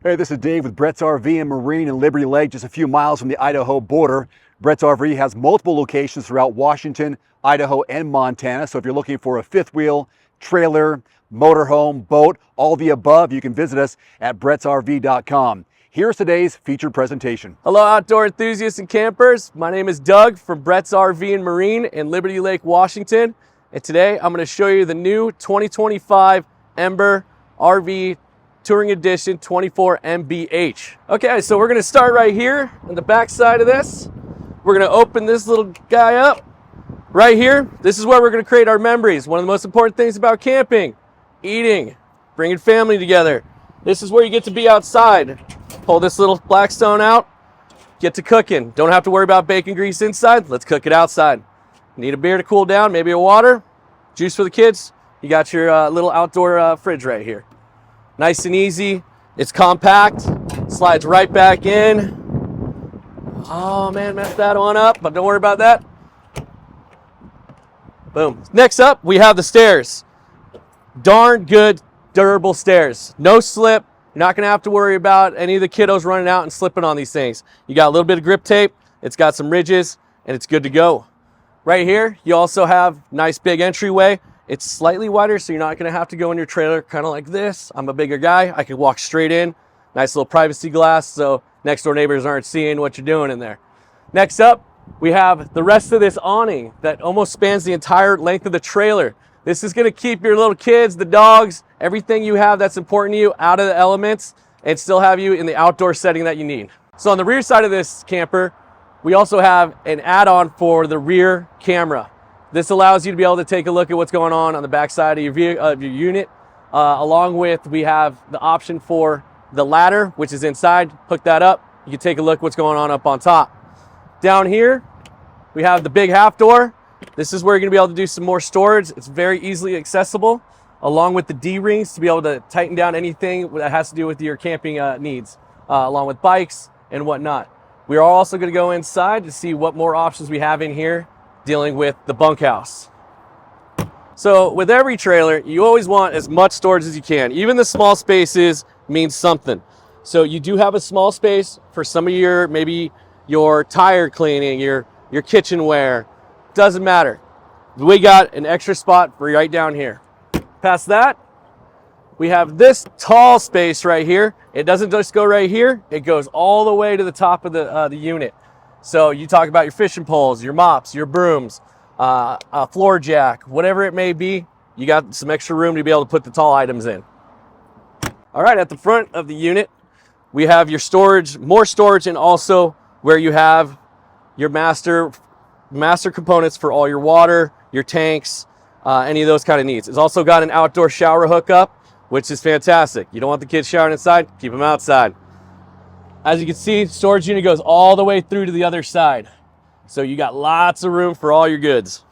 Hey, this is Dave with Brett's RV and Marine in Liberty Lake, just a few miles from the Idaho border. Brett's RV has multiple locations throughout Washington, Idaho, and Montana. So if you're looking for a fifth wheel, trailer, motorhome, boat, all the above, you can visit us at brettsrv.com. Here's today's featured presentation. Hello, outdoor enthusiasts and campers. My name is Doug from Brett's RV and Marine in Liberty Lake, Washington. And today I'm going to show you the new 2025 Ember RV Touring Edition 24 MBH. Okay, so we're going to start right here on the back side of this. We're going to open this little guy up right here. This is where we're going to create our memories. One of the most important things about camping, eating, bringing family together. This is where you get to be outside. Pull this little Blackstone out, get to cooking. Don't have to worry about bacon grease inside. Let's cook it outside. Need a beer to cool down, maybe a water, juice for the kids. You got your little outdoor fridge right here. Nice and easy. It's compact, slides right back in. Oh man, messed that one up, but don't worry about that. Boom. Next up, we have the stairs. Darn good, durable stairs. No slip. You're not gonna have to worry about any of the kiddos running out and slipping on these things. You got a little bit of grip tape, it's got some ridges, and it's good to go. Right here, you also have nice big entryway. It's slightly wider, so you're not gonna have to go in your trailer kind of like this. I'm a bigger guy, I can walk straight in. Nice little privacy glass, so next door neighbors aren't seeing what you're doing in there. Next up, we have the rest of this awning that almost spans the entire length of the trailer. This is gonna keep your little kids, the dogs, everything you have that's important to you out of the elements and still have you in the outdoor setting that you need. So on the rear side of this camper, we also have an add-on for the rear camera. This allows you to be able to take a look at what's going on the back side of your unit. Along with, we have the option for the ladder, which is inside. Hook that up. You can take a look what's going on up on top. Down here, we have the big half door. This is where you're gonna be able to do some more storage. It's very easily accessible, along with the D-rings to be able to tighten down anything that has to do with your camping needs, along with bikes and whatnot. We are also gonna go inside to see what more options we have in here dealing with the bunkhouse. So with every trailer, you always want as much storage as you can. Even the small spaces means something. So you do have a small space for some of your, maybe your tire cleaning, your kitchenware. Doesn't matter. We got an extra spot for right down here. Past that, we have this tall space right here. It doesn't just go right here. It goes all the way to the top of the unit. So you talk about your fishing poles, your mops, your brooms, a floor jack, whatever it may be, you got some extra room to be able to put the tall items in. All right, at the front of the unit, we have your storage, more storage, and also where you have your master components for all your water, your tanks, any of those kind of needs. It's also got an outdoor shower hookup, which is fantastic. You don't want the kids showering inside, keep them outside. As you can see, storage unit goes all the way through to the other side. So you got lots of room for all your goods.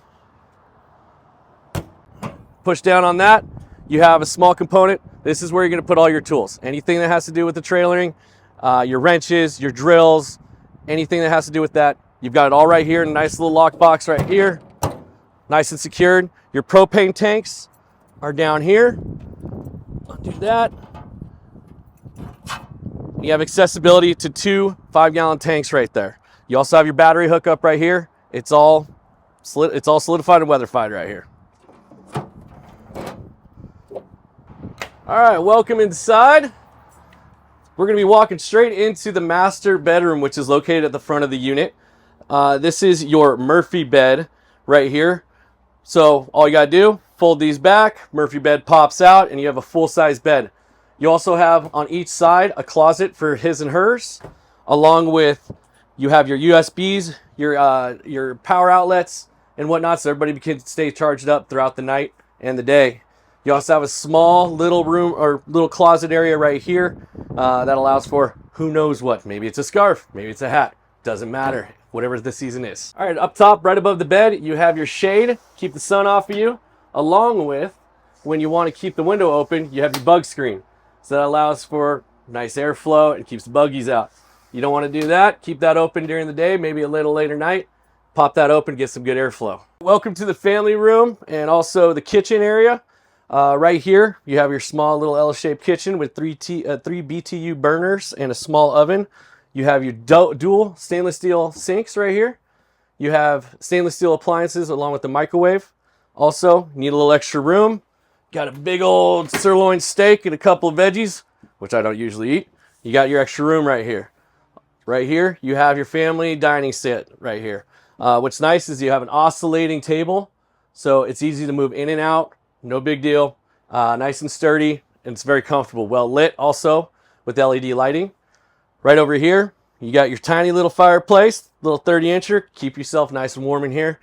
Push down on that, you have a small component. This is where you're gonna put all your tools. Anything that has to do with the trailering, your wrenches, your drills, anything that has to do with that. You've got it all right here in a nice little lock box right here. Nice and secured. Your propane tanks are down here. Undo that. You have accessibility to 2 5-gallon tanks right there. You also have your battery hookup right here. It's all solidified and weatherfied right here. All right, welcome inside. We're gonna be walking straight into the master bedroom, which is located at the front of the unit. This is your Murphy bed right here. So all you gotta do, fold these back, Murphy bed pops out, and you have a full-size bed. You also have on each side a closet for his and hers, along with you have your USBs, your power outlets and whatnot, so everybody can stay charged up throughout the night and the day. You also have a small little room or little closet area right here that allows for who knows what. Maybe it's a scarf, maybe it's a hat, doesn't matter, whatever the season is. All right, up top, right above the bed, you have your shade, keep the sun off of you, along with when you want to keep the window open, you have your bug screen. So that allows for nice airflow and keeps the buggies out. You don't want to do that, keep that open during the day, maybe a little later night, pop that open, get some good airflow. Welcome to the family room and also the kitchen area. Right here, you have your small little L-shaped kitchen with three BTU burners and a small oven. You have your dual stainless steel sinks right here. You have stainless steel appliances along with the microwave. Also, need a little extra room. Got a big old sirloin steak and a couple of veggies, which I don't usually eat. You got your extra room right here. Right here, you have your family dining set right here. What's nice is you have an oscillating table, so it's easy to move in and out. No big deal. Nice and sturdy, and it's very comfortable. Well lit also with LED lighting. Right over here, you got your tiny little fireplace, little 30-incher. Keep yourself nice and warm in here.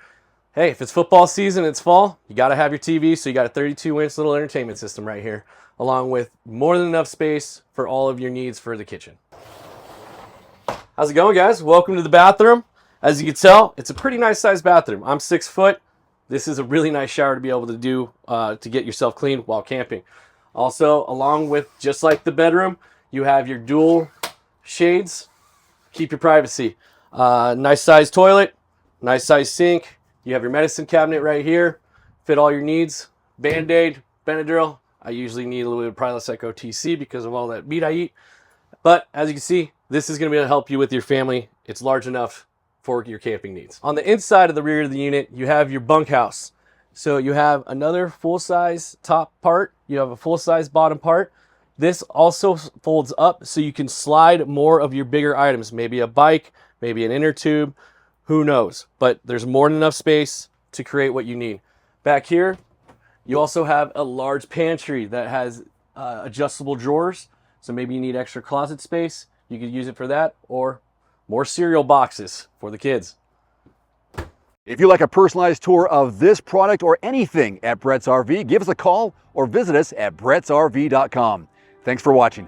Hey, if it's football season, it's fall, you got to have your TV, so you got a 32-inch little entertainment system right here, along with more than enough space for all of your needs for the kitchen. How's it going, guys? Welcome to the bathroom. As you can tell, it's a pretty nice sized bathroom. I'm 6 foot. This is a really nice shower to be able to do to get yourself clean while camping. Also, along with just like the bedroom, you have your dual shades. Keep your privacy. Nice sized toilet, nice sized sink. You have your medicine cabinet right here. Fit all your needs. Band-Aid, Benadryl. I usually need a little bit of Prilosec OTC because of all that meat I eat. But as you can see, this is going to be able to help you with your family. It's large enough for your camping needs. On the inside of the rear of the unit, you have your bunkhouse. So you have another full-size top part. You have a full-size bottom part. This also folds up so you can slide more of your bigger items. Maybe a bike, maybe an inner tube, who knows. But there's more than enough space to create what you need. Back here, you also have a large pantry that has adjustable drawers. So maybe you need extra closet space. You could use it for that, or more cereal boxes for the kids. If you'd like a personalized tour of this product or anything at Brett's RV, give us a call or visit us at brettsrv.com. Thanks for watching.